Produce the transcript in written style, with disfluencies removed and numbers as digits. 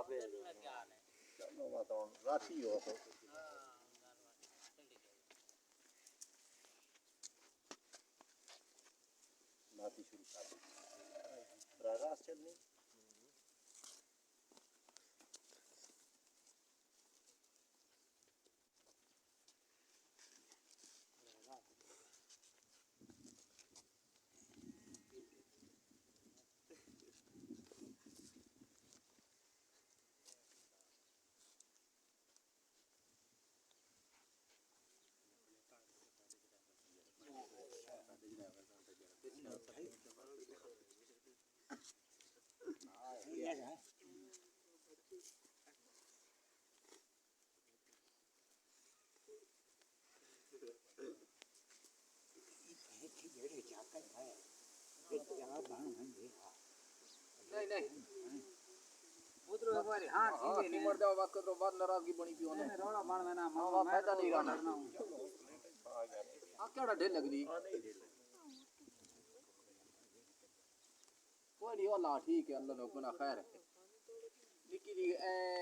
आपे चलो बताओ राशि हो तो नाती शुरू कर रागास चलनी नहीं नहीं उधर एक बार हां ठीक है मर जाओ बात कर तो बाद नाराजगी बनी पियो ने रोड़ा बाण में ना मां फायदा नहीं रहना आ केड़ा ढेल लगदी कोई नहीं वाला ठीक है अल्लाह ने अपना खैर निकी दी